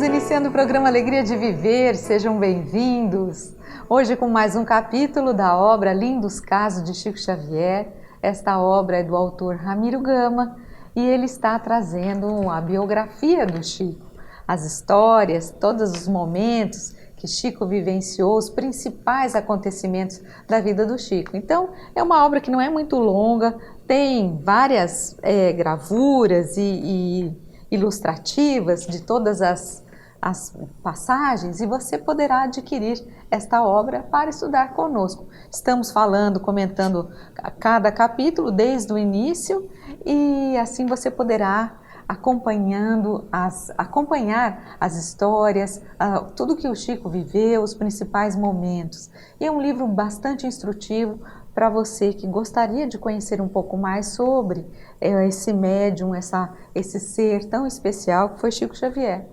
iniciando o programa Alegria de Viver, sejam bem-vindos. Hoje com mais um capítulo da obra Lindos Casos de Chico Xavier. Esta obra é do autor Ramiro Gama e ele está trazendo a biografia do Chico, as histórias, todos os momentos que Chico vivenciou, os principais acontecimentos da vida do Chico. Então, é uma obra que não é muito longa, tem várias gravuras e ilustrativas de todas as passagens, e você poderá adquirir esta obra para estudar conosco. Estamos falando, comentando cada capítulo desde o início, e assim você poderá acompanhar as histórias, tudo que o Chico viveu, os principais momentos. E é um livro bastante instrutivo para você que gostaria de conhecer um pouco mais sobre esse médium, esse ser tão especial que foi Chico Xavier.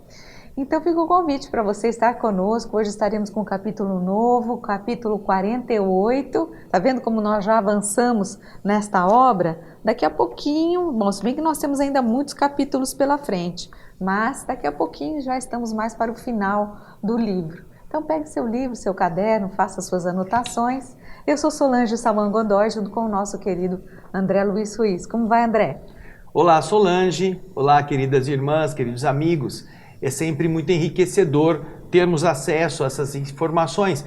Então fica o convite para você estar conosco. Hoje estaremos com um capítulo novo, capítulo 48. Tá vendo como nós já avançamos nesta obra? Daqui a pouquinho, bom, se bem que nós temos ainda muitos capítulos pela frente, mas daqui a pouquinho já estamos mais para o final do livro. Então pegue seu livro, seu caderno, faça suas anotações. Eu sou Solange Salman Godoy, junto com o nosso querido André Luiz Ruiz. Como vai, André? Olá, Solange. Olá, queridas irmãs, queridos amigos. É sempre muito enriquecedor termos acesso a essas informações.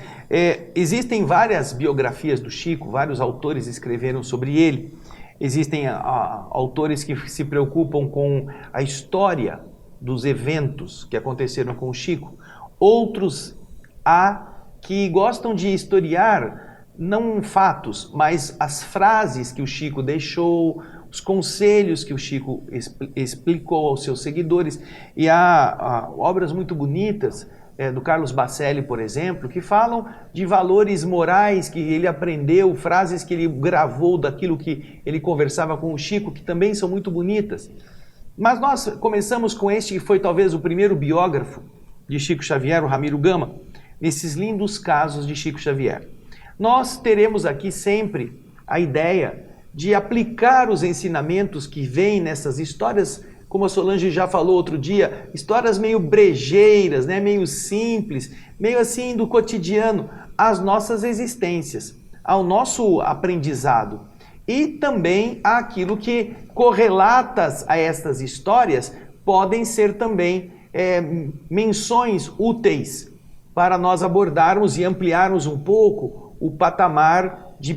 Existem várias biografias do Chico, vários autores escreveram sobre ele. Existem autores que se preocupam com a história dos eventos que aconteceram com o Chico. Outros há que gostam de historiar não fatos, mas as frases que o Chico deixou, os conselhos que o Chico explicou aos seus seguidores. E há obras muito bonitas do Carlos Bacelli, por exemplo, que falam de valores morais que ele aprendeu, frases que ele gravou daquilo que ele conversava com o Chico, que também são muito bonitas. Mas nós começamos com este que foi talvez o primeiro biógrafo de Chico Xavier, o Ramiro Gama, nesses lindos casos de Chico Xavier. Nós teremos aqui sempre a ideia de aplicar os ensinamentos que vêm nessas histórias, como a Solange já falou outro dia, histórias meio brejeiras, né? Meio simples, meio assim do cotidiano, às nossas existências, ao nosso aprendizado. E também aquilo que correlatas a estas histórias podem ser também menções úteis para nós abordarmos e ampliarmos um pouco o patamar de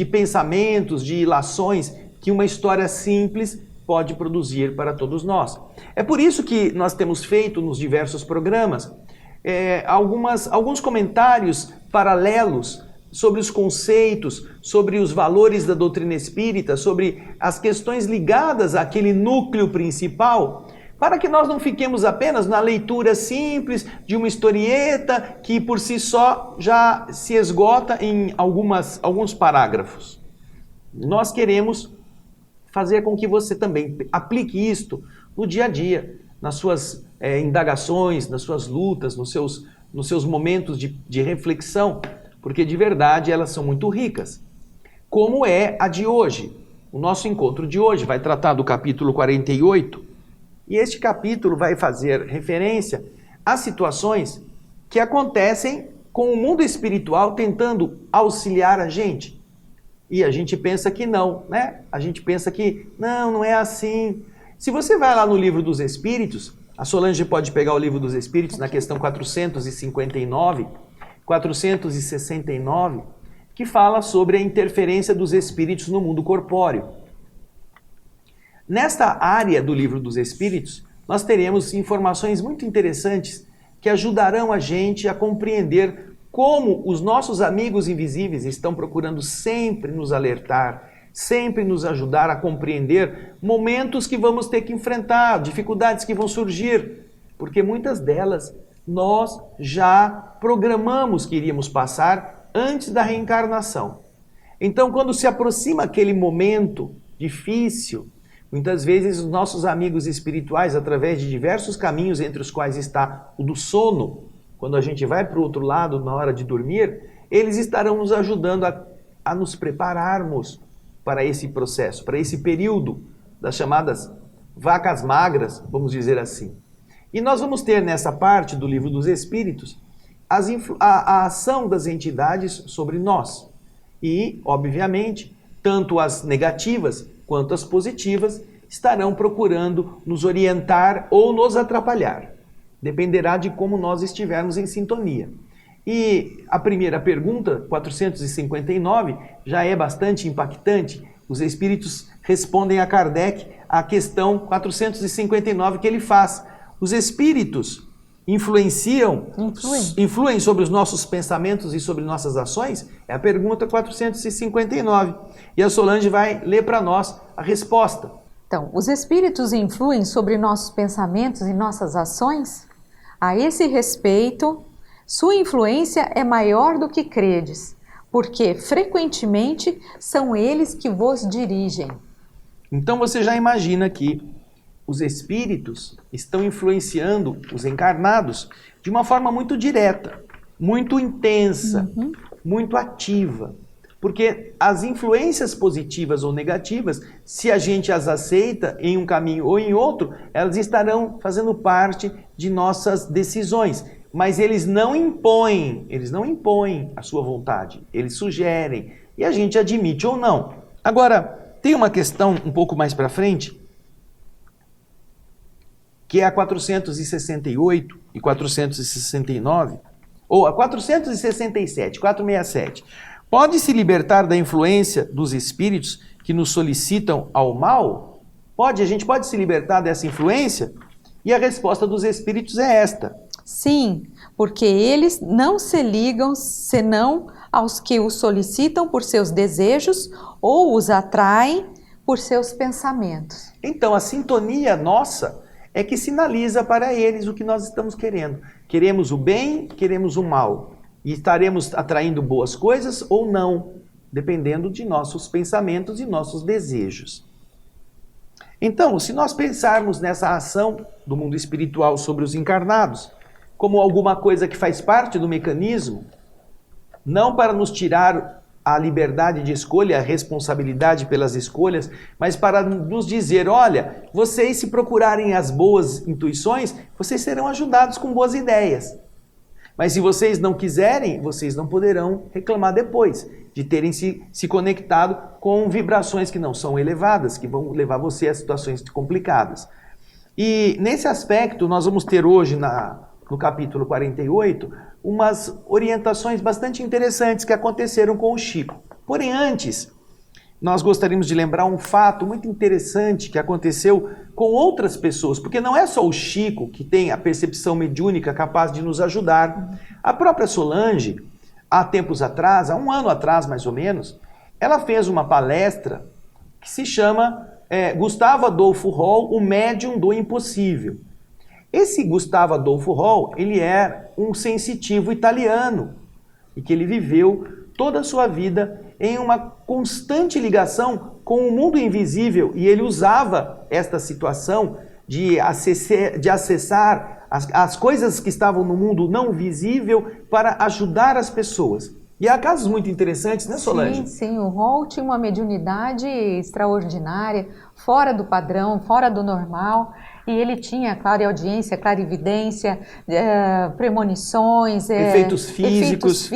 pensamentos, de ilações que uma história simples pode produzir para todos nós. É por isso que nós temos feito nos diversos programas alguns comentários paralelos sobre os conceitos, sobre os valores da doutrina espírita, sobre as questões ligadas àquele núcleo principal, para que nós não fiquemos apenas na leitura simples de uma historieta que por si só já se esgota em alguns parágrafos. Nós queremos fazer com que você também aplique isto no dia a dia, nas suas indagações, nas suas lutas, nos seus momentos de reflexão, porque de verdade elas são muito ricas. Como é a de hoje. O nosso encontro de hoje vai tratar do capítulo 48, e este capítulo vai fazer referência a situações que acontecem com o mundo espiritual tentando auxiliar a gente. E a gente pensa que não, né? A gente pensa que não é assim. Se você vai lá no Livro dos Espíritos, a Solange pode pegar o Livro dos Espíritos na questão 459, 469, que fala sobre a interferência dos espíritos no mundo corpóreo. Nesta área do Livro dos Espíritos, nós teremos informações muito interessantes que ajudarão a gente a compreender como os nossos amigos invisíveis estão procurando sempre nos alertar, sempre nos ajudar a compreender momentos que vamos ter que enfrentar, dificuldades que vão surgir, porque muitas delas nós já programamos que iríamos passar antes da reencarnação. Então, quando se aproxima aquele momento difícil, muitas vezes os nossos amigos espirituais, através de diversos caminhos, entre os quais está o do sono, quando a gente vai para o outro lado na hora de dormir, eles estarão nos ajudando a nos prepararmos para esse processo, para esse período das chamadas vacas magras, vamos dizer assim. E nós vamos ter nessa parte do Livro dos Espíritos a ação das entidades sobre nós. E, obviamente, tanto as negativas quanto as positivas estarão procurando nos orientar ou nos atrapalhar. Dependerá de como nós estivermos em sintonia. E a primeira pergunta, 459, já é bastante impactante. Os espíritos respondem a Kardec a questão 459 que ele faz. Os espíritos influem sobre os nossos pensamentos e sobre nossas ações? É a pergunta 459. E a Solange vai ler para nós a resposta. Então, os espíritos influem sobre nossos pensamentos e nossas ações? A esse respeito, sua influência é maior do que credes, porque frequentemente são eles que vos dirigem. Então você já imagina que os espíritos estão influenciando os encarnados de uma forma muito direta, muito intensa, muito ativa. Porque as influências positivas ou negativas, se a gente as aceita em um caminho ou em outro, elas estarão fazendo parte de nossas decisões. Mas eles não impõem a sua vontade, eles sugerem, e a gente admite ou não. Agora, tem uma questão um pouco mais para frente, que é a 468 e 469, ou a 467, 467. Pode-se libertar da influência dos espíritos que nos solicitam ao mal? A gente pode se libertar dessa influência? E a resposta dos espíritos é esta. Sim, porque eles não se ligam senão aos que os solicitam por seus desejos ou os atraem por seus pensamentos. Então, a sintonia nossa é que sinaliza para eles o que nós estamos querendo. Queremos o bem, queremos o mal. E estaremos atraindo boas coisas ou não, dependendo de nossos pensamentos e nossos desejos. Então, se nós pensarmos nessa ação do mundo espiritual sobre os encarnados, como alguma coisa que faz parte do mecanismo, não para nos tirar a liberdade de escolha, a responsabilidade pelas escolhas, mas para nos dizer, olha, vocês se procurarem as boas intuições, vocês serão ajudados com boas ideias. Mas se vocês não quiserem, vocês não poderão reclamar depois de terem se conectado com vibrações que não são elevadas, que vão levar você a situações complicadas. E nesse aspecto, nós vamos ter hoje, no capítulo 48, umas orientações bastante interessantes que aconteceram com o Chico. Porém, antes, nós gostaríamos de lembrar um fato muito interessante que aconteceu com outras pessoas, porque não é só o Chico que tem a percepção mediúnica capaz de nos ajudar. A própria Solange, há tempos atrás, há um ano atrás mais ou menos, ela fez uma palestra que se chama Gustavo Adolfo Hall, o médium do impossível. Esse Gustavo Adolfo Hall, ele é um sensitivo italiano e que ele viveu toda a sua vida em uma constante ligação com o mundo invisível, e ele usava esta situação de acessar as coisas que estavam no mundo não visível para ajudar as pessoas. E há casos muito interessantes, né, Solange? Sim, o Hall tinha uma mediunidade extraordinária, fora do padrão, fora do normal, e ele tinha clareaudiência, clarividência, premonições, efeitos físicos.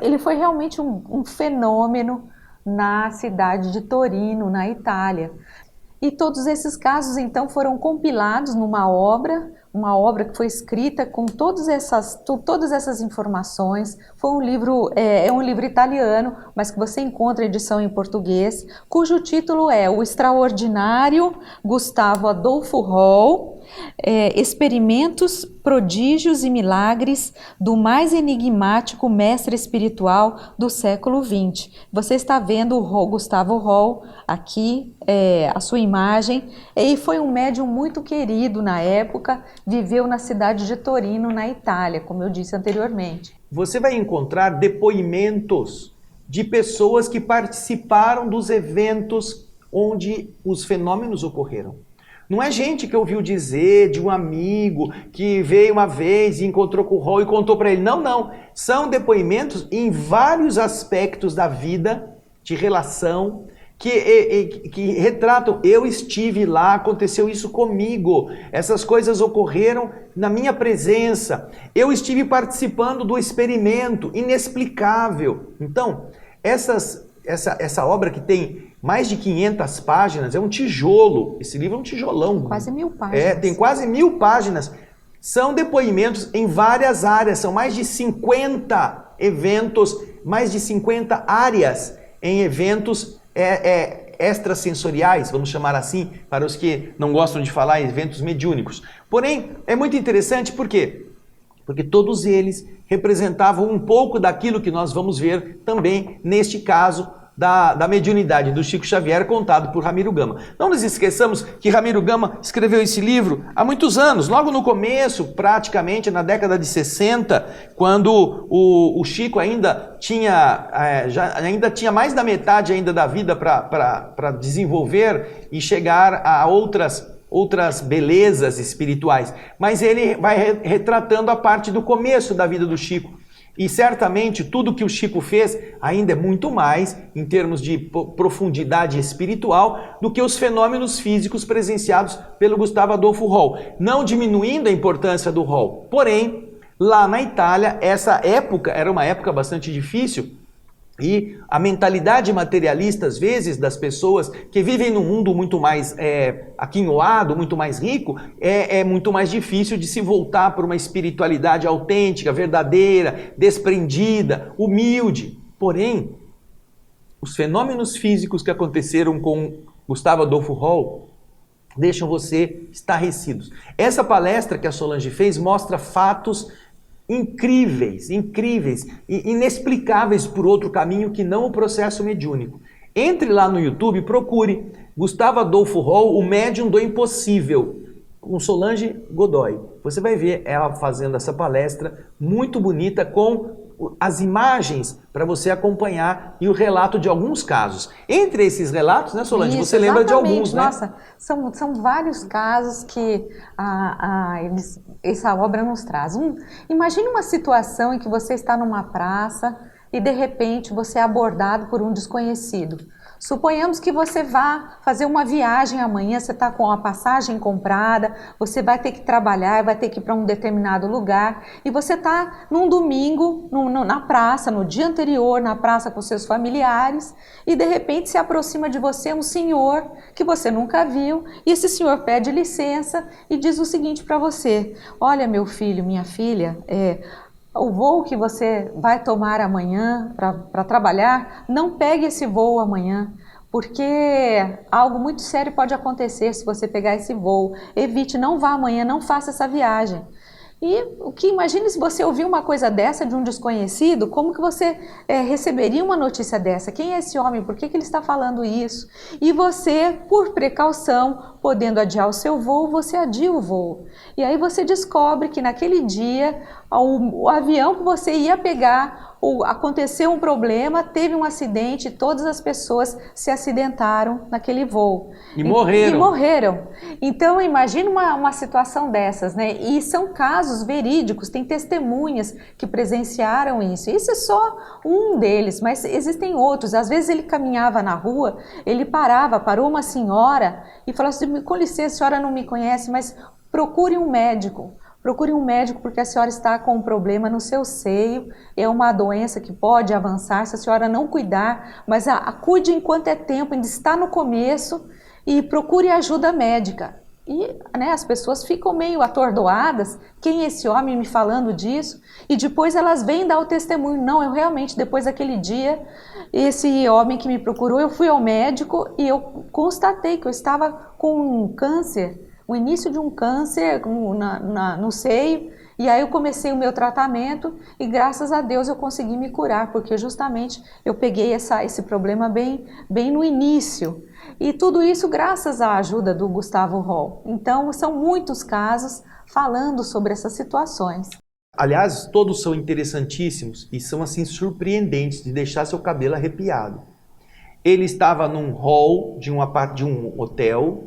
Ele foi realmente um fenômeno na cidade de Torino, na Itália. E todos esses casos, então, foram compilados numa obra que foi escrita com todas essas informações. Foi um livro, é um livro italiano, mas que você encontra edição em português, cujo título é O Extraordinário Gustavo Adolfo Hall, Experimentos, Prodígios e Milagres do mais enigmático mestre espiritual do século XX. Você está vendo o Gustavo Hall aqui, a sua imagem. Ele foi um médium muito querido na época, viveu na cidade de Torino, na Itália, como eu disse anteriormente. Você vai encontrar depoimentos de pessoas que participaram dos eventos onde os fenômenos ocorreram. Não é gente que ouviu dizer de um amigo que veio uma vez e encontrou com o Hall e contou para ele. Não, não. São depoimentos em vários aspectos da vida, de relação, que retratam, eu estive lá, aconteceu isso comigo, essas coisas ocorreram na minha presença, eu estive participando do experimento inexplicável. Então, essa obra que tem mais de 500 páginas, é um tijolo, esse livro é um tijolão. Quase 1000 páginas. Tem quase 1000 páginas. São depoimentos em várias áreas, são mais de 50 eventos, mais de 50 áreas em eventos extrasensoriais, vamos chamar assim, para os que não gostam de falar eventos mediúnicos. Porém, é muito interessante, por quê? Porque todos eles representavam um pouco daquilo que nós vamos ver também neste caso da mediunidade do Chico Xavier, contado por Ramiro Gama. Não nos esqueçamos que Ramiro Gama escreveu esse livro há muitos anos, logo no começo, praticamente na década de 60, quando o Chico ainda tinha mais da metade ainda da vida para desenvolver e chegar a outras belezas espirituais. Mas ele vai retratando a parte do começo da vida do Chico. E certamente tudo que o Chico fez ainda é muito mais em termos de profundidade espiritual do que os fenômenos físicos presenciados pelo Gustavo Adolfo Hall. Não diminuindo a importância do Hall. Porém, lá na Itália, essa época era uma época bastante difícil. E a mentalidade materialista, às vezes, das pessoas que vivem num mundo muito mais aquinhoado, muito mais rico, é muito mais difícil de se voltar para uma espiritualidade autêntica, verdadeira, desprendida, humilde. Porém, os fenômenos físicos que aconteceram com Gustavo Adolfo Hall deixam você estarrecidos. Essa palestra que a Solange fez mostra fatos incríveis, inexplicáveis por outro caminho que não o processo mediúnico. Entre lá no YouTube, procure Gustavo Adolfo Hall, o médium do impossível, com Solange Godoy. Você vai ver ela fazendo essa palestra muito bonita com as imagens para você acompanhar e o relato de alguns casos. Entre esses relatos, né, Solange, Isso, você lembra de alguns, né? Nossa, são vários casos que essa obra nos traz. Imagine uma situação em que você está numa praça e de repente você é abordado por um desconhecido. Suponhamos que você vá fazer uma viagem amanhã, você está com a passagem comprada, você vai ter que trabalhar, vai ter que ir para um determinado lugar e você está num domingo na praça, no dia anterior, na praça com seus familiares e de repente se aproxima de você um senhor que você nunca viu e esse senhor pede licença e diz o seguinte para você: olha, meu filho, minha filha, o voo que você vai tomar amanhã para trabalhar, não pegue esse voo amanhã, porque algo muito sério pode acontecer se você pegar esse voo. Evite, não vá amanhã, não faça essa viagem. E imagine se você ouvir uma coisa dessa de um desconhecido, como que você receberia uma notícia dessa? Quem é esse homem? Por que ele está falando isso? E você, por precaução, podendo adiar o seu voo, você adia o voo. E aí você descobre que naquele dia, o avião que você ia pegar, aconteceu um problema, teve um acidente, todas as pessoas se acidentaram naquele voo. E morreram. E morreram. Então, imagina uma situação dessas, né? E são casos verídicos, tem testemunhas que presenciaram isso. Esse é só um deles, mas existem outros. Às vezes ele caminhava na rua, ele parou uma senhora e falou assim: com licença, a senhora não me conhece, mas procure um médico. Procure um médico porque a senhora está com um problema no seu seio, é uma doença que pode avançar se a senhora não cuidar, mas cuide enquanto é tempo, ainda está no começo e procure ajuda médica. E as pessoas ficam meio atordoadas, quem é esse homem me falando disso? E depois elas vêm dar o testemunho: não, eu realmente, depois daquele dia, esse homem que me procurou, eu fui ao médico e eu constatei que eu estava com um câncer, o início de um câncer no seio, e aí eu comecei o meu tratamento e graças a Deus eu consegui me curar, porque justamente eu peguei esse problema bem no início. E tudo isso graças à ajuda do Gustavo Hall. Então são muitos casos falando sobre essas situações. Aliás, todos são interessantíssimos e são assim surpreendentes de deixar seu cabelo arrepiado. Ele estava num hall de um hotel,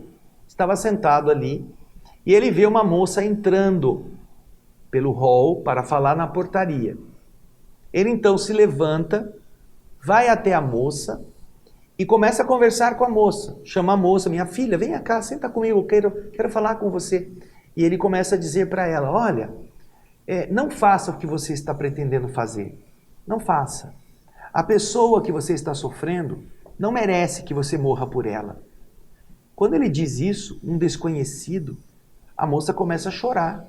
estava sentado ali e ele vê uma moça entrando pelo hall para falar na portaria. Ele então se levanta, vai até a moça e começa a conversar com a moça. Chama a moça, minha filha, vem cá, senta comigo, quero falar com você. E ele começa a dizer para ela, olha, não faça o que você está pretendendo fazer. Não faça. A pessoa que você está sofrendo não merece que você morra por ela. Quando ele diz isso, um desconhecido, a moça começa a chorar.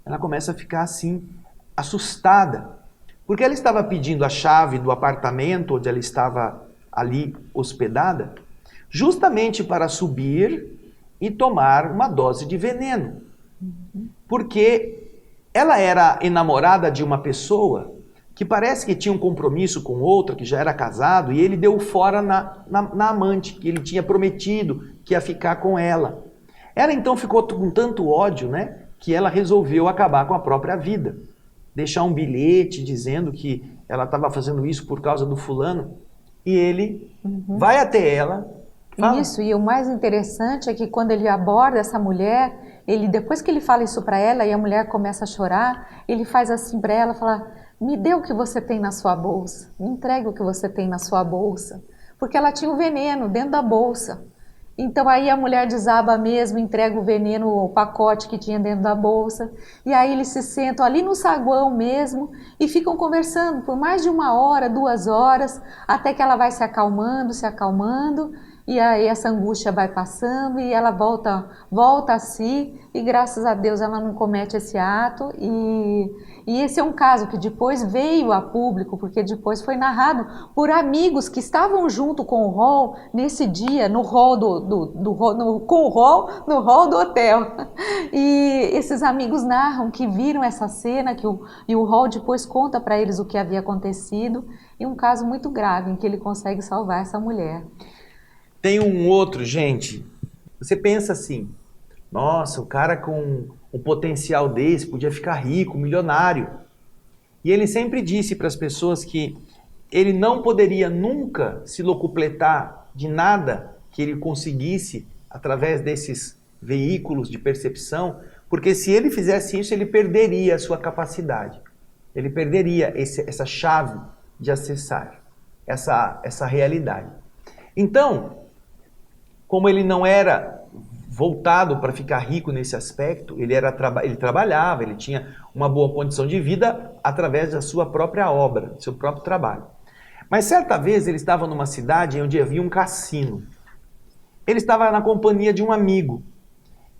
Ela começa a ficar assim, assustada. Porque ela estava pedindo a chave do apartamento onde ela estava ali hospedada, justamente para subir e tomar uma dose de veneno. Porque ela era enamorada de uma pessoa que parece que tinha um compromisso com outra, que já era casado, e ele deu fora na amante, que ele tinha prometido que ia ficar com ela. Ela então ficou com tanto ódio, né, que ela resolveu acabar com a própria vida. Deixar um bilhete dizendo que ela estava fazendo isso por causa do fulano. E ele vai até ela. Fala. Isso, e o mais interessante é que quando ele aborda essa mulher, depois que ele fala isso para ela e a mulher começa a chorar, ele faz assim para ela, fala, me dê o que você tem na sua bolsa, me entregue o que você tem na sua bolsa. Porque ela tinha o veneno dentro da bolsa. Então aí a mulher desaba mesmo, entrega o veneno, o pacote que tinha dentro da bolsa, e aí eles se sentam ali no saguão mesmo e ficam conversando por mais de 1 hora, 2 horas, até que ela vai se acalmando, e aí essa angústia vai passando e ela volta a si, e graças a Deus ela não comete esse ato, e esse é um caso que depois veio a público, porque depois foi narrado por amigos que estavam junto com o Hall nesse dia, no hall no hall do hotel. E esses amigos narram que viram essa cena, e o Hall depois conta para eles o que havia acontecido, e um caso muito grave em que ele consegue salvar essa mulher. Tem um outro, gente, você pensa assim, nossa, o cara com um potencial desse podia ficar rico, milionário. E ele sempre disse para as pessoas que ele não poderia nunca se locupletar de nada que ele conseguisse através desses veículos de percepção, porque se ele fizesse isso, ele perderia a sua capacidade. Ele perderia essa chave de acessar essa realidade. Então, como ele não era voltado para ficar rico nesse aspecto, ele trabalhava, ele tinha uma boa condição de vida através da sua própria obra, do seu próprio trabalho. Mas certa vez ele estava numa cidade onde havia um cassino. Ele estava na companhia de um amigo.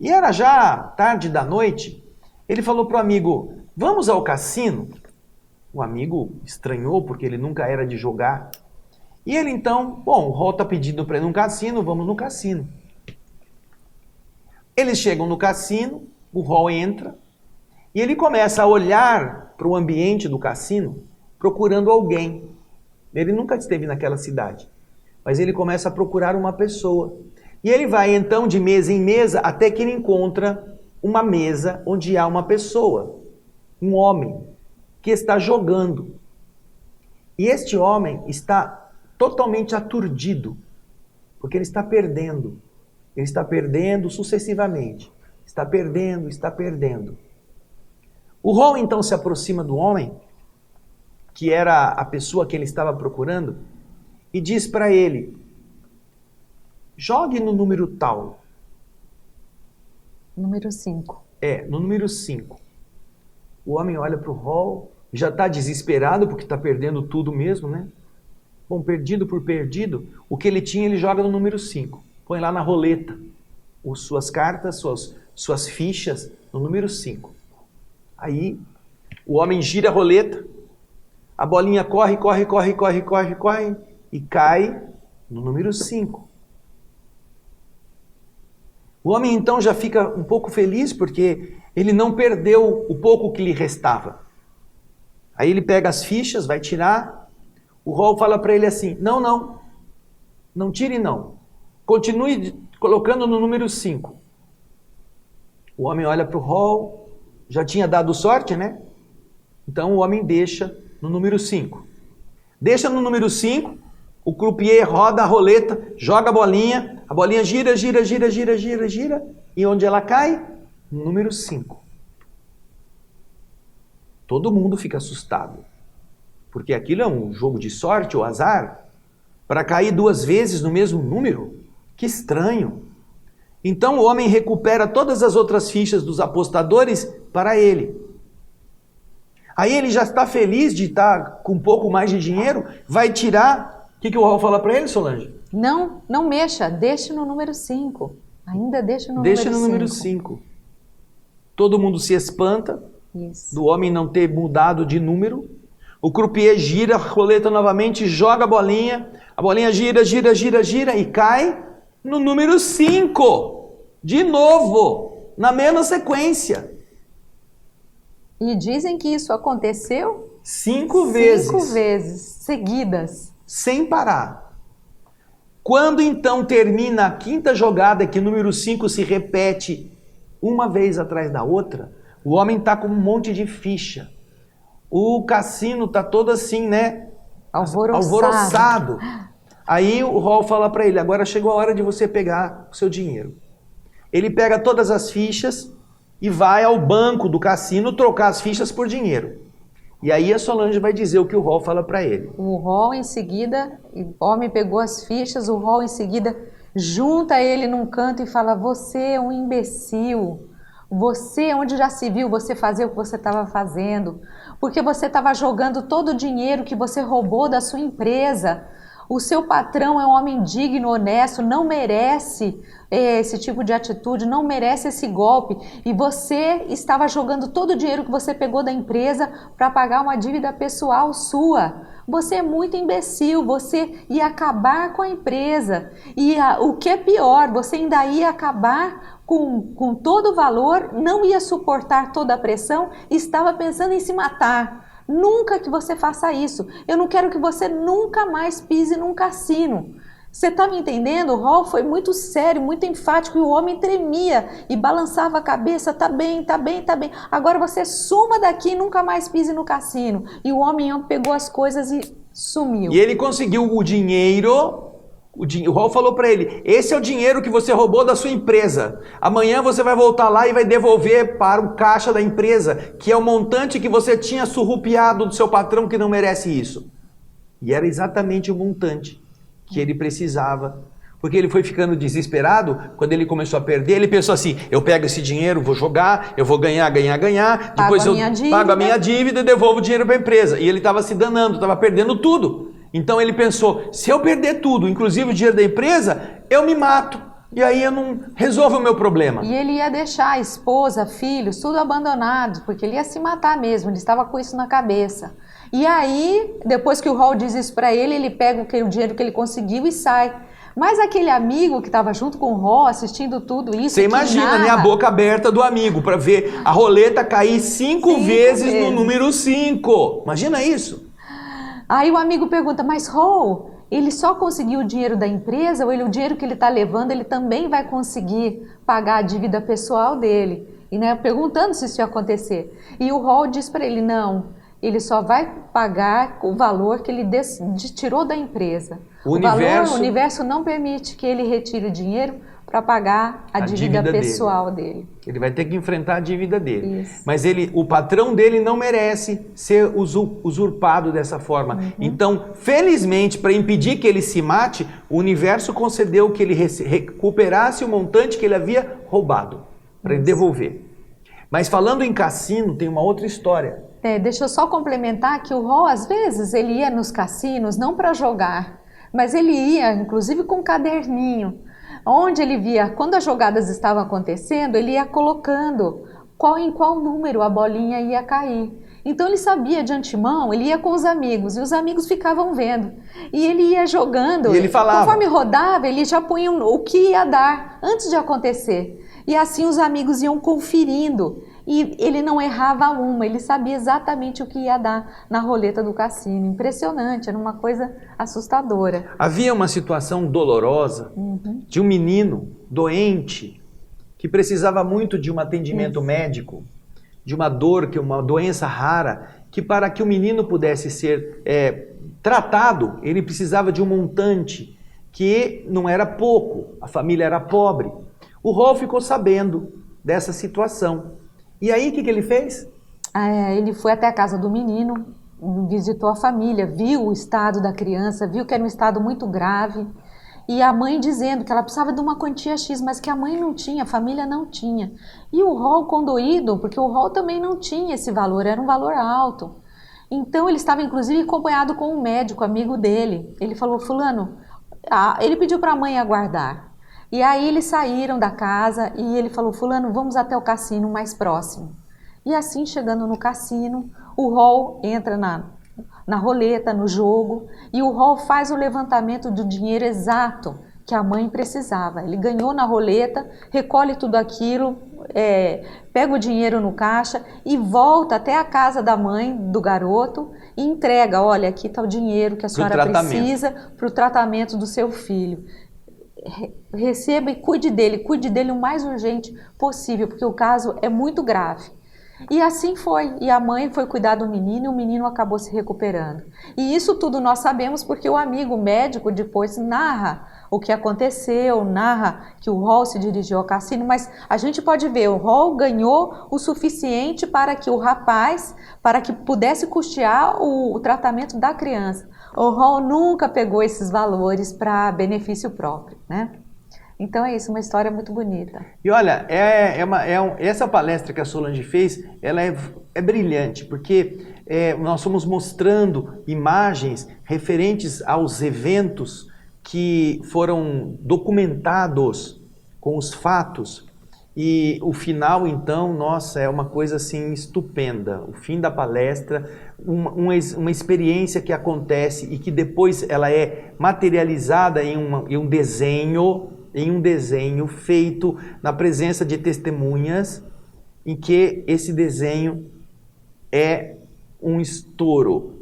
E era já tarde da noite, ele falou para o amigo, vamos ao cassino? O amigo estranhou porque ele nunca era de jogar. E ele então, bom, o Hall está pedindo para ir num cassino, vamos no cassino. Eles chegam no cassino, o Hall entra e ele começa a olhar para o ambiente do cassino procurando alguém. Ele nunca esteve naquela cidade, mas ele começa a procurar uma pessoa. E ele vai então de mesa em mesa até que ele encontra uma mesa onde há uma pessoa, um homem, que está jogando. E este homem está totalmente aturdido, porque ele está perdendo. Ele está perdendo sucessivamente. Está perdendo, está perdendo. O Hall então se aproxima do homem, que era a pessoa que ele estava procurando, e diz para ele, jogue no número tal. Número 5. No número 5. O homem olha para o Hall, já está desesperado porque está perdendo tudo mesmo, né? Bom, perdido por perdido, o que ele tinha ele joga no número 5. Põe lá na roleta suas cartas, suas fichas no número 5. Aí o homem gira a roleta, a bolinha corre e cai no número 5. O homem então já fica um pouco feliz porque ele não perdeu o pouco que lhe restava. Aí ele pega as fichas, vai tirar. O Hall fala para ele assim, não tire não. Continue colocando no número 5. O homem olha para o Hall, já tinha dado sorte, né? Então o homem deixa no número 5. Deixa no número 5, o croupier roda a roleta, joga a bolinha gira, e onde ela cai? No número 5. Todo mundo fica assustado, porque aquilo é um jogo de sorte ou azar. para cair 2 vezes no mesmo número? Que estranho. Então o homem recupera todas as outras fichas dos apostadores para ele. Aí ele já está feliz de estar com um pouco mais de dinheiro, vai tirar... O que o Raul fala para ele, Solange? Não mexa, deixe no número 5. Ainda deixa no número 5. Deixa no número 5. Todo mundo se espanta do homem não ter mudado de número. O croupier gira a roleta novamente, joga a bolinha gira, gira, gira, gira e cai no número 5. De novo, na mesma sequência. E dizem que isso aconteceu 5 vezes. 5 vezes seguidas. Sem parar. Quando então termina a 5ª jogada, que o número 5 se repete uma vez atrás da outra, o homem está com um monte de ficha. O cassino está todo assim, né? Alvoroçado. Aí o Raul fala para ele, agora chegou a hora de você pegar o seu dinheiro. Ele pega todas as fichas e vai ao banco do cassino trocar as fichas por dinheiro. E aí a Solange vai dizer o que o Raul fala para ele. O Raul em seguida, o homem pegou as fichas, o Raul em seguida junta ele num canto e fala, você é um imbecil. Você, onde já se viu você fazer o que você estava fazendo? Porque você estava jogando todo o dinheiro que você roubou da sua empresa. O seu patrão é um homem digno, honesto, não merece esse tipo de atitude, não merece esse golpe. E você estava jogando todo o dinheiro que você pegou da empresa para pagar uma dívida pessoal sua. Você é muito imbecil, você ia acabar com a empresa. E o que é pior, você ainda ia acabar com todo o valor, não ia suportar toda a pressão e estava pensando em se matar. Nunca que você faça isso. Eu não quero que você nunca mais pise num cassino. Você está me entendendo? O Raul foi muito sério, muito enfático e o homem tremia e balançava a cabeça. Tá bem, tá bem, tá bem. Agora você suma daqui e nunca mais pise no cassino. E o homem pegou as coisas e sumiu. E ele conseguiu o dinheiro. O Raul falou para ele, esse é o dinheiro que você roubou da sua empresa. Amanhã você vai voltar lá e vai devolver para o caixa da empresa, que é o montante que você tinha surrupiado do seu patrão que não merece isso. E era exatamente o montante que ele precisava. Porque ele foi ficando desesperado, quando ele começou a perder, ele pensou assim, eu pego esse dinheiro, vou jogar, eu vou ganhar, depois eu pago a minha dívida e devolvo o dinheiro para a empresa. E ele estava se danando, estava perdendo tudo. Então ele pensou, se eu perder tudo, inclusive o dinheiro da empresa, eu me mato. E aí eu não resolvo o meu problema. E ele ia deixar a esposa, filhos, tudo abandonado, porque ele ia se matar mesmo, ele estava com isso na cabeça. E aí, depois que o Raul diz isso para ele, ele pega o dinheiro que ele conseguiu e sai. Mas aquele amigo que estava junto com o Raul, assistindo tudo isso... Você imagina, né, a boca aberta do amigo, para ver a roleta cair 5 vezes no número 5. Imagina isso. Aí o amigo pergunta, mas Raul, ele só conseguiu o dinheiro da empresa ou o dinheiro que ele está levando, ele também vai conseguir pagar a dívida pessoal dele? E né, perguntando se isso ia acontecer. E o Raul diz para ele, não, ele só vai pagar o valor que ele tirou da empresa. O universo não permite que ele retire o dinheiro para pagar a dívida pessoal dele. Ele vai ter que enfrentar a dívida dele. Isso. Mas o patrão dele não merece ser usurpado dessa forma. Então, felizmente, para impedir que ele se mate, o universo concedeu que ele recuperasse o montante que ele havia roubado, para ele devolver. Mas falando em cassino, tem uma outra história. Deixa eu só complementar que o Raul, às vezes, ele ia nos cassinos não para jogar, mas ele ia, inclusive, com um caderninho, onde ele via, quando as jogadas estavam acontecendo, ele ia colocando em qual número a bolinha ia cair. Então ele sabia de antemão, ele ia com os amigos, e os amigos ficavam vendo. E ele ia jogando, e ele falava. Conforme rodava, ele já punha o que ia dar, antes de acontecer. E assim os amigos iam conferindo. E ele não errava uma, ele sabia exatamente o que ia dar na roleta do cassino. Impressionante, era uma coisa assustadora. Havia uma situação dolorosa de um menino doente que precisava muito de um atendimento médico, de uma dor, uma doença rara, que para que o menino pudesse ser tratado, ele precisava de um montante que não era pouco, a família era pobre. O Raul ficou sabendo dessa situação. E aí, o que ele fez? Ele foi até a casa do menino, visitou a família, viu o estado da criança, viu que era um estado muito grave. E a mãe dizendo que ela precisava de uma quantia X, mas que a mãe não tinha, a família não tinha. E o rol condoído, porque o rol também não tinha esse valor, era um valor alto. Então ele estava inclusive acompanhado com um médico, amigo dele. Ele falou, fulano, ele pediu para a mãe aguardar. E aí eles saíram da casa e ele falou, fulano, vamos até o cassino mais próximo. E assim, chegando no cassino, o rol entra na roleta, no jogo, e o rol faz o levantamento do dinheiro exato que a mãe precisava. Ele ganhou na roleta, recolhe tudo aquilo, pega o dinheiro no caixa e volta até a casa da mãe do garoto e entrega, olha, aqui está o dinheiro que a senhora precisa para o tratamento do seu filho. Receba e cuide dele o mais urgente possível, porque o caso é muito grave. E assim foi, e a mãe foi cuidar do menino e o menino acabou se recuperando. E isso tudo nós sabemos porque o amigo médico depois narra o que aconteceu, narra que o rol se dirigiu ao cassino, mas a gente pode ver, o rol ganhou o suficiente para que o rapaz, para que pudesse custear o tratamento da criança. O rol nunca pegou esses valores para benefício próprio, né? Então é isso, uma história muito bonita. E olha, essa palestra que a Solange fez, ela é brilhante, porque nós fomos mostrando imagens referentes aos eventos que foram documentados com os fatos. E o final, então, nossa, é uma coisa assim estupenda. O fim da palestra, uma experiência que acontece e que depois ela é materializada em um desenho feito na presença de testemunhas, em que esse desenho é um estouro.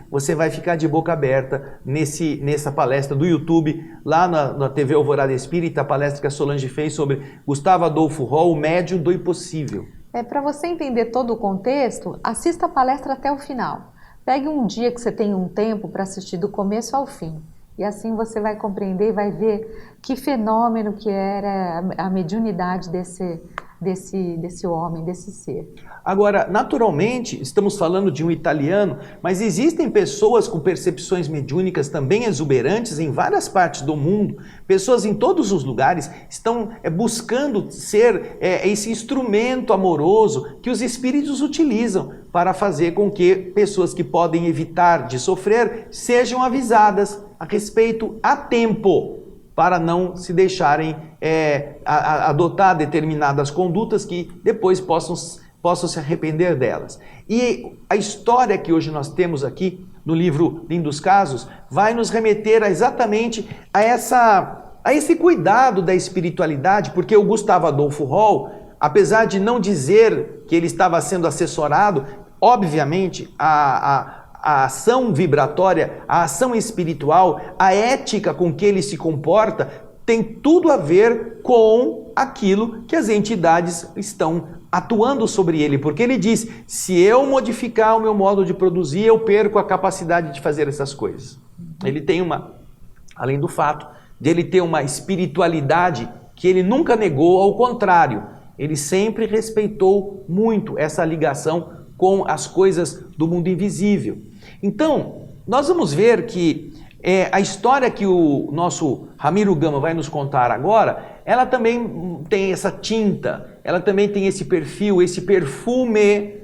Você vai ficar de boca aberta nessa palestra do YouTube, lá na TV Alvorada Espírita, a palestra que a Solange fez sobre Gustavo Adolfo Roll, o médium do impossível. Para você entender todo o contexto, assista a palestra até o final. Pegue um dia que você tenha um tempo para assistir do começo ao fim. E assim você vai compreender e vai ver que fenômeno que era a mediunidade desse homem, desse ser. Agora, naturalmente, estamos falando de um italiano, mas existem pessoas com percepções mediúnicas também exuberantes em várias partes do mundo. Pessoas em todos os lugares estão buscando ser esse instrumento amoroso que os espíritos utilizam para fazer com que pessoas que podem evitar de sofrer sejam avisadas a respeito a tempo, para não se deixarem adotar determinadas condutas que depois possam se arrepender delas. E a história que hoje nós temos aqui no livro Lindos Casos vai nos remeter exatamente a esse cuidado da espiritualidade, porque o Gustavo Adolfo Roll, apesar de não dizer que ele estava sendo assessorado, obviamente a ação vibratória, a ação espiritual, a ética com que ele se comporta tem tudo a ver com aquilo que as entidades estão atuando sobre ele, porque ele diz, se eu modificar o meu modo de produzir, eu perco a capacidade de fazer essas coisas. Ele tem além do fato de ele ter uma espiritualidade que ele nunca negou, ao contrário, ele sempre respeitou muito essa ligação com as coisas do mundo invisível. Então, nós vamos ver que a história que o nosso Ramiro Gama vai nos contar agora, ela também tem essa tinta, ela também tem esse perfil, esse perfume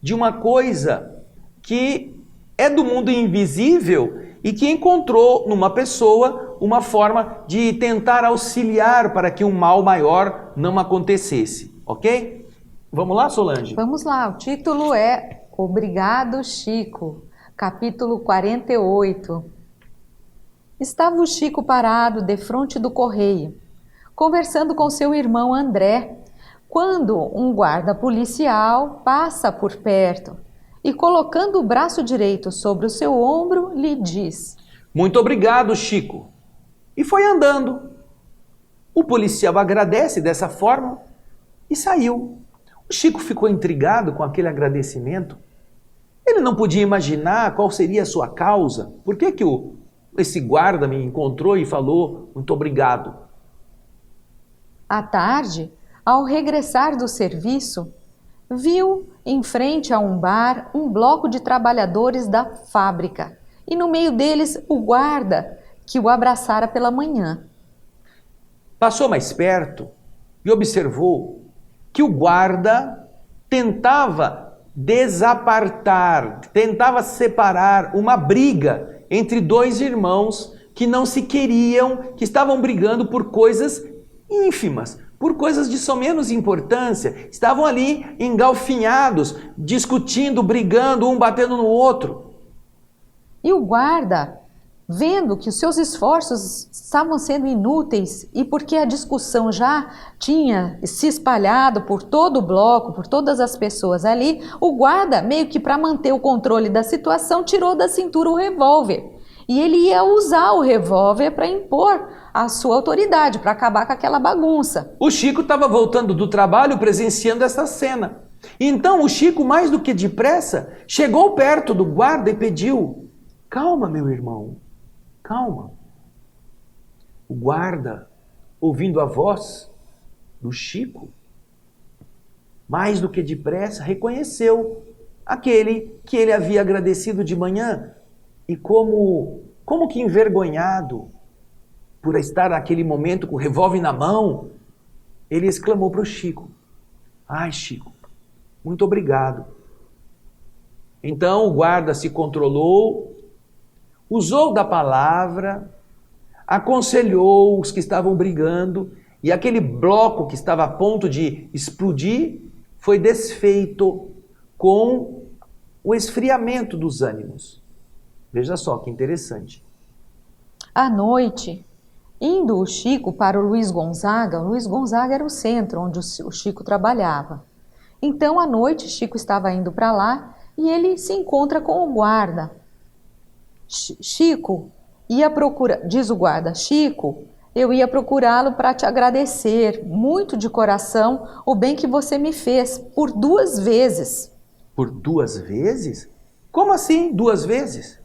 de uma coisa que é do mundo invisível e que encontrou numa pessoa uma forma de tentar auxiliar para que um mal maior não acontecesse, ok? Vamos lá, Solange? Vamos lá, o título é Obrigado, Chico, capítulo 48. Estava o Chico parado defronte do correio, conversando com seu irmão André, quando um guarda policial passa por perto e, colocando o braço direito sobre o seu ombro, lhe diz: Muito obrigado, Chico. E foi andando. O policial agradece dessa forma e saiu. O Chico ficou intrigado com aquele agradecimento. Ele não podia imaginar qual seria a sua causa. Por que esse guarda me encontrou e falou muito obrigado? À tarde, ao regressar do serviço, viu em frente a um bar, um bloco de trabalhadores da fábrica, e no meio deles o guarda que o abraçara pela manhã. Passou mais perto e observou que o guarda tentava desapartar, tentava separar uma briga entre dois irmãos que não se queriam, que estavam brigando por coisas ínfimas, por coisas de só menos importância. Estavam ali engalfinhados, discutindo, brigando, um batendo no outro. E o guarda, vendo que os seus esforços estavam sendo inúteis e porque a discussão já tinha se espalhado por todo o bloco, por todas as pessoas ali, o guarda, meio que para manter o controle da situação, tirou da cintura o revólver. E ele ia usar o revólver para impor a sua autoridade, para acabar com aquela bagunça. O Chico estava voltando do trabalho presenciando essa cena. Então o Chico, mais do que depressa, chegou perto do guarda e pediu: "Calma, meu irmão. Calma." O guarda, ouvindo a voz do Chico, mais do que depressa, reconheceu aquele que ele havia agradecido de manhã e como que envergonhado por estar naquele momento com o revólver na mão, ele exclamou para o Chico: "Ai, Chico, muito obrigado." Então o guarda se controlou, usou da palavra, aconselhou os que estavam brigando, e aquele bloco que estava a ponto de explodir foi desfeito com o esfriamento dos ânimos. Veja só que interessante. À noite, indo o Chico para o Luiz Gonzaga era o centro onde o Chico trabalhava. Então, à noite, Chico estava indo para lá e ele se encontra com o guarda. Chico ia procurar, diz o guarda, "Chico, eu ia procurá-lo para te agradecer muito de coração o bem que você me fez por 2 vezes. Por 2 vezes? Como assim 2 vezes?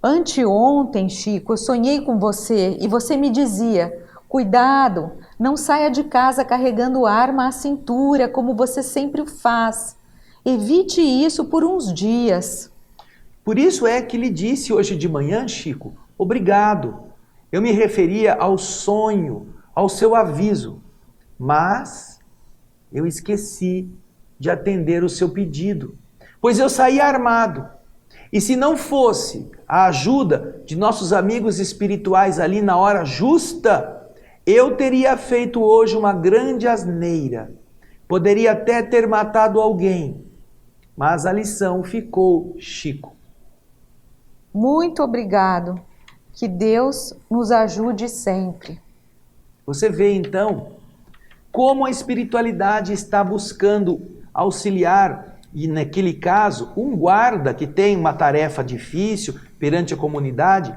Anteontem, Chico, eu sonhei com você e você me dizia: cuidado, não saia de casa carregando arma à cintura como você sempre o faz. Evite isso por uns dias." Por isso é que lhe disse hoje de manhã, Chico, obrigado. Eu me referia ao sonho, ao seu aviso, mas eu esqueci de atender o seu pedido, pois eu saí armado. E se não fosse a ajuda de nossos amigos espirituais ali na hora justa, eu teria feito hoje uma grande asneira. Poderia até ter matado alguém, mas a lição ficou, Chico. Muito obrigado. Que Deus nos ajude sempre. Você vê então como a espiritualidade está buscando auxiliar, e naquele caso, um guarda que tem uma tarefa difícil perante a comunidade,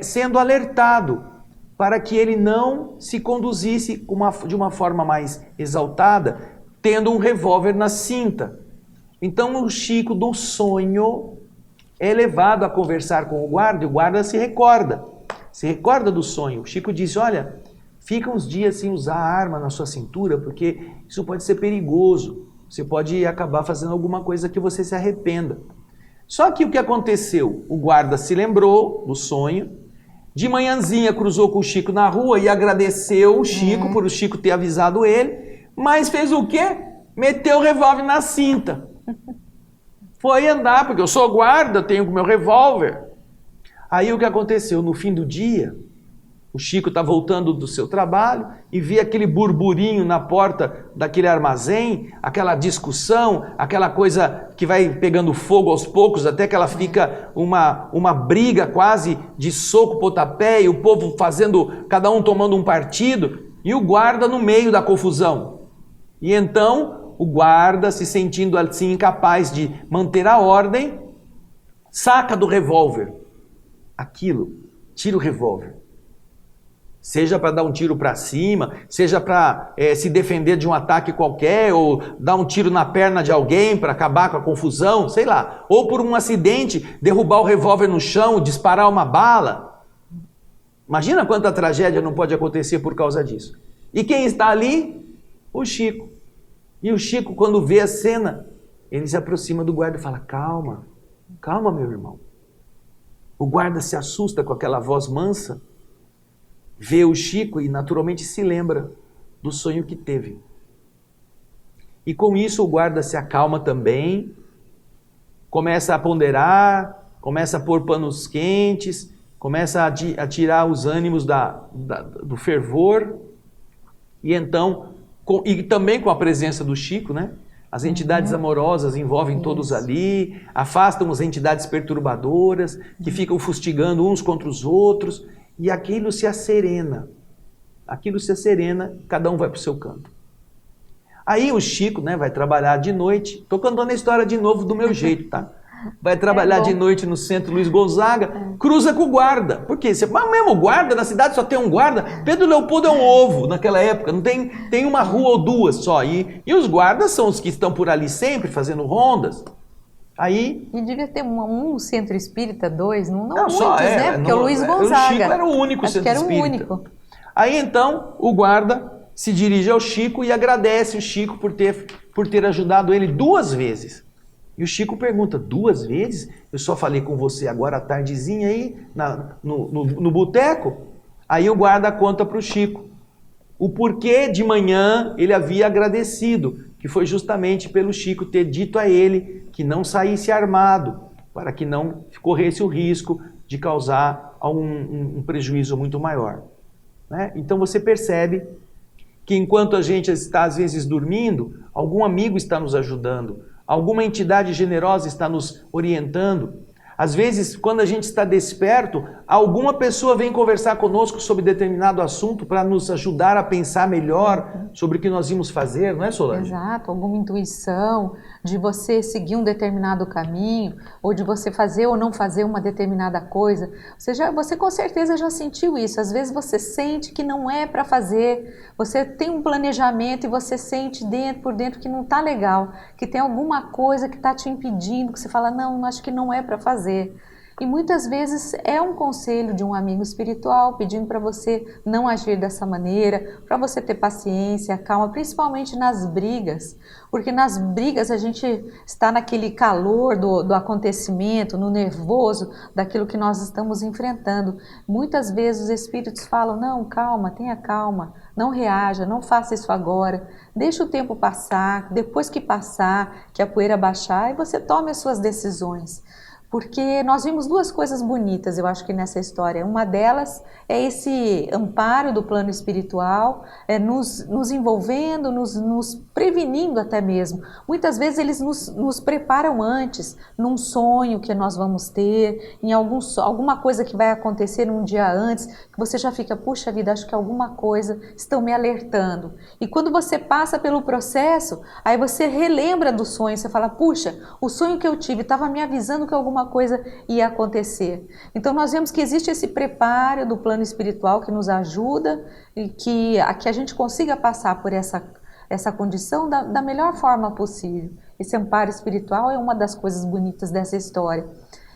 sendo alertado para que ele não se conduzisse de uma forma mais exaltada, tendo um revólver na cinta. Então o Chico, do sonho, é levado a conversar com o guarda, e o guarda se recorda do sonho. O Chico disse: "Olha, fica uns dias sem usar a arma na sua cintura, porque isso pode ser perigoso. Você pode acabar fazendo alguma coisa que você se arrependa." Só que o que aconteceu? O guarda se lembrou do sonho, de manhãzinha cruzou com o Chico na rua e agradeceu o Chico por o Chico ter avisado ele, mas fez o quê? Meteu o revólver na cinta. Foi andar, porque eu sou guarda, tenho o meu revólver. Aí o que aconteceu? No fim do dia, o Chico está voltando do seu trabalho e vê aquele burburinho na porta daquele armazém, aquela discussão, aquela coisa que vai pegando fogo aos poucos, até que ela fica uma briga quase de soco, pontapé, e o povo fazendo, cada um tomando um partido, e o guarda no meio da confusão. E então o guarda, se sentindo assim incapaz de manter a ordem, saca do revólver aquilo, tira o revólver. Seja para dar um tiro para cima, seja para se defender de um ataque qualquer, ou dar um tiro na perna de alguém para acabar com a confusão, sei lá. Ou por um acidente, derrubar o revólver no chão, disparar uma bala. Imagina quanta tragédia não pode acontecer por causa disso. E quem está ali? O Chico. E o Chico, quando vê a cena, ele se aproxima do guarda e fala, calma, calma, meu irmão. O guarda se assusta com aquela voz mansa, vê o Chico e naturalmente se lembra do sonho que teve. E com isso o guarda se acalma também, começa a ponderar, começa a pôr panos quentes, começa a tirar os ânimos do fervor, e então, e também com a presença do Chico, né? As entidades amorosas envolvem todos ali, afastam as entidades perturbadoras, que ficam fustigando uns contra os outros, e aquilo se acerena. Aquilo se acerena, cada um vai para o seu canto. Aí o Chico, né, vai trabalhar de noite, estou contando a história de novo do meu jeito, tá? Vai trabalhar de noite no centro Luiz Gonzaga, cruza com o guarda. Por quê? Mas mesmo o guarda, na cidade só tem um guarda. Pedro Leopoldo é um ovo naquela época, não tem uma rua ou duas só. E os guardas são os que estão por ali sempre fazendo rondas. Aí... E devia ter um centro espírita, dois, não muitos, só né? Porque o Luiz Gonzaga. O Chico era o único acho centro que era espírita. O único. Aí então o guarda se dirige ao Chico e agradece o Chico por ter ajudado ele 2 vezes. E o Chico pergunta, 2 vezes? Eu só falei com você agora à tardezinha aí, no boteco? Aí o guarda conta para o Chico o porquê de manhã ele havia agradecido, que foi justamente pelo Chico ter dito a ele que não saísse armado, para que não corresse o risco de causar um prejuízo muito maior. Né? Então você percebe que enquanto a gente está às vezes dormindo, algum amigo está nos ajudando, alguma entidade generosa está nos orientando. Às vezes, quando a gente está desperto, alguma pessoa vem conversar conosco sobre determinado assunto para nos ajudar a pensar melhor sobre o que nós íamos fazer, não é, Solange? Exato, alguma intuição de você seguir um determinado caminho, ou de você fazer ou não fazer uma determinada coisa. Você com certeza já sentiu isso. Às vezes você sente que não é para fazer, você tem um planejamento e você sente por dentro que não está legal, que tem alguma coisa que está te impedindo, que você fala, não, acho que não é para fazer. E muitas vezes é um conselho de um amigo espiritual pedindo para você não agir dessa maneira, para você ter paciência, calma, principalmente nas brigas, porque nas brigas a gente está naquele calor do acontecimento, no nervoso daquilo que nós estamos enfrentando. Muitas vezes os espíritos falam, não, calma, tenha calma, não reaja, não faça isso agora, deixa o tempo passar, depois que passar, que a poeira baixar, e você tome as suas decisões. Porque nós vimos 2 coisas bonitas, eu acho que nessa história. Uma delas é esse amparo do plano espiritual, nos envolvendo, nos prevenindo até mesmo. Muitas vezes eles nos preparam antes, num sonho que nós vamos ter, em alguma coisa que vai acontecer um dia antes, que você já fica, puxa vida, acho que alguma coisa estão me alertando. E quando você passa pelo processo, aí você relembra do sonho, você fala, puxa, o sonho que eu tive estava me avisando que alguma coisa ia acontecer. Então nós vemos que existe esse preparo do plano espiritual que nos ajuda e que a gente consiga passar por essa condição da melhor forma possível. Esse amparo espiritual é uma das coisas bonitas dessa história.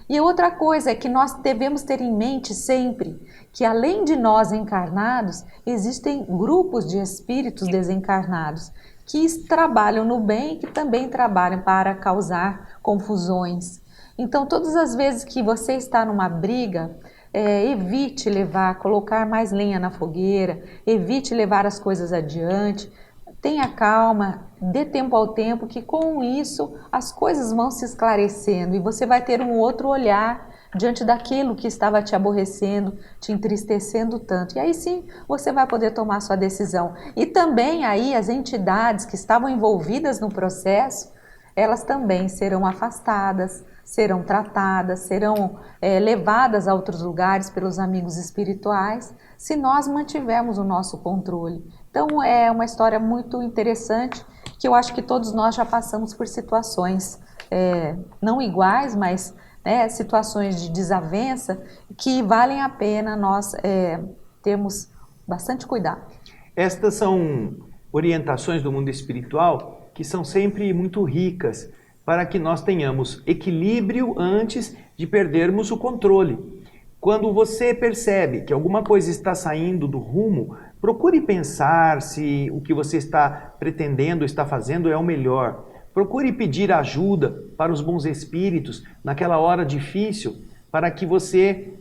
E outra coisa é que nós devemos ter em mente sempre que além de nós encarnados, existem grupos de espíritos desencarnados que trabalham no bem e que também trabalham para causar confusões. Então, todas as vezes que você está numa briga, evite colocar mais lenha na fogueira, evite levar as coisas adiante, tenha calma, dê tempo ao tempo, que com isso as coisas vão se esclarecendo e você vai ter um outro olhar diante daquilo que estava te aborrecendo, te entristecendo tanto. E aí sim, você vai poder tomar sua decisão. E também aí as entidades que estavam envolvidas no processo, elas também serão afastadas, serão tratadas, serão levadas a outros lugares pelos amigos espirituais, se nós mantivermos o nosso controle. Então é uma história muito interessante, que eu acho que todos nós já passamos por situações não iguais, mas situações de desavença que valem a pena nós termos bastante cuidado. Estas são orientações do mundo espiritual que são sempre muito ricas para que nós tenhamos equilíbrio antes de perdermos o controle. Quando você percebe que alguma coisa está saindo do rumo, procure pensar se o que você está pretendendo, está fazendo é o melhor. Procure pedir ajuda para os bons espíritos naquela hora difícil, para que você,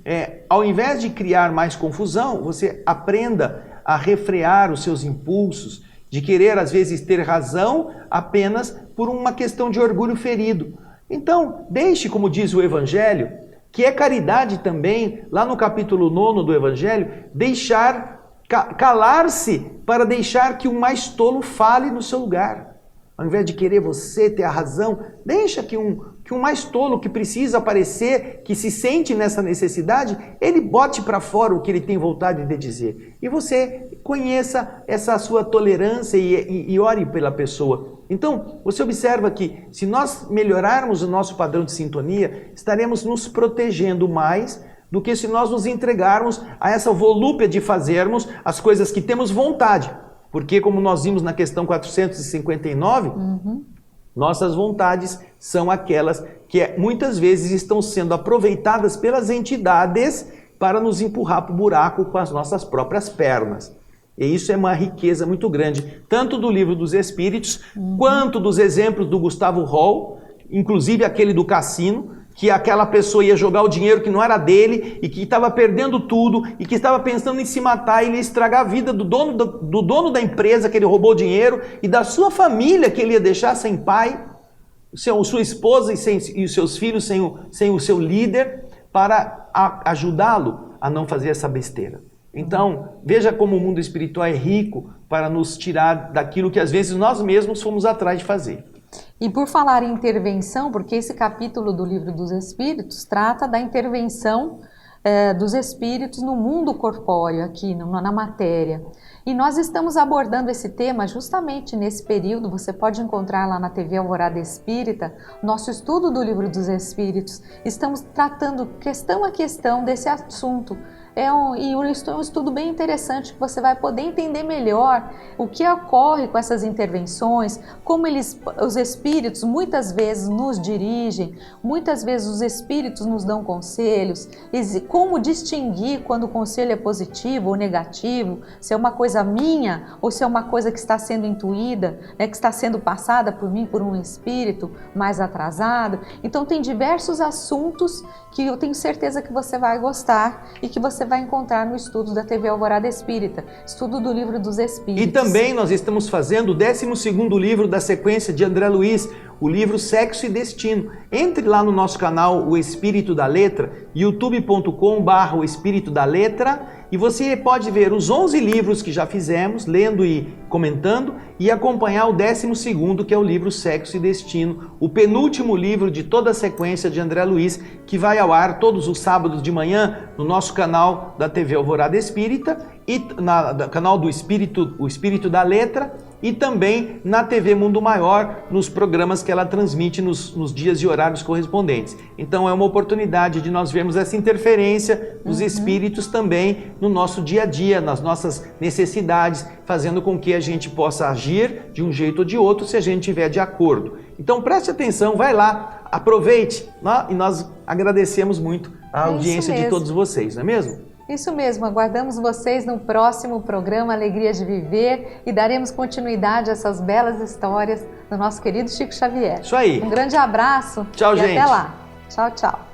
ao invés de criar mais confusão, você aprenda a refrear os seus impulsos, de querer às vezes ter razão apenas por uma questão de orgulho ferido. Então, deixe, como diz o Evangelho, que é caridade também, lá no capítulo 9 do Evangelho, calar-se para deixar que o mais tolo fale no seu lugar. Ao invés de querer você ter a razão, deixa que um mais tolo que precisa aparecer, que se sente nessa necessidade, ele bote para fora o que ele tem vontade de dizer. E você conheça essa sua tolerância e ore pela pessoa. Então, você observa que se nós melhorarmos o nosso padrão de sintonia, estaremos nos protegendo mais do que se nós nos entregarmos a essa volúpia de fazermos as coisas que temos vontade. Porque, como nós vimos na questão 459, nossas vontades são aquelas que muitas vezes estão sendo aproveitadas pelas entidades para nos empurrar para o buraco com as nossas próprias pernas. E isso é uma riqueza muito grande, tanto do Livro dos Espíritos, quanto dos exemplos do Gustavo Hall, inclusive aquele do cassino, que aquela pessoa ia jogar o dinheiro que não era dele e que estava perdendo tudo e que estava pensando em se matar e ele ia estragar a vida do dono da empresa que ele roubou o dinheiro e da sua família que ele ia deixar sem pai, sua esposa e os seus filhos sem o seu líder, para ajudá-lo a não fazer essa besteira. Então, veja como o mundo espiritual é rico para nos tirar daquilo que às vezes nós mesmos fomos atrás de fazer. E por falar em intervenção, porque esse capítulo do Livro dos Espíritos trata da intervenção dos espíritos no mundo corpóreo, aqui na matéria. E nós estamos abordando esse tema justamente nesse período. Você pode encontrar lá na TV Alvorada Espírita, nosso estudo do Livro dos Espíritos. Estamos tratando questão a questão desse assunto. É um estudo bem interessante que você vai poder entender melhor o que ocorre com essas intervenções, como os espíritos muitas vezes nos dirigem, muitas vezes os espíritos nos dão conselhos, como distinguir quando o conselho é positivo ou negativo, se é uma coisa minha ou se é uma coisa que está sendo intuída, que está sendo passada por mim, por um espírito mais atrasado. Então tem diversos assuntos que eu tenho certeza que você vai gostar e que você vai encontrar no estudo da TV Alvorada Espírita, estudo do Livro dos Espíritos. E também nós estamos fazendo o 12º livro da sequência de André Luiz, o livro Sexo e Destino. Entre lá no nosso canal O Espírito da Letra, youtube.com/O Espírito da Letra, e você pode ver os 11 livros que já fizemos, lendo e comentando, e acompanhar o 12º, que é o livro Sexo e Destino, o penúltimo livro de toda a sequência de André Luiz, que vai ao ar todos os sábados de manhã no nosso canal da TV Alvorada Espírita, e no canal do Espírito, o Espírito da Letra, e também na TV Mundo Maior, nos programas que ela transmite nos dias e horários correspondentes. Então é uma oportunidade de nós vermos essa interferência dos espíritos também no nosso dia a dia, nas nossas necessidades, fazendo com que a gente possa agir de um jeito ou de outro se a gente estiver de acordo. Então preste atenção, vai lá, aproveite, e nós agradecemos muito a audiência de todos vocês, não é mesmo? Isso mesmo, aguardamos vocês no próximo programa Alegria de Viver e daremos continuidade a essas belas histórias do nosso querido Chico Xavier. Isso aí. Um grande abraço. Tchau, gente. Até lá. Tchau, tchau.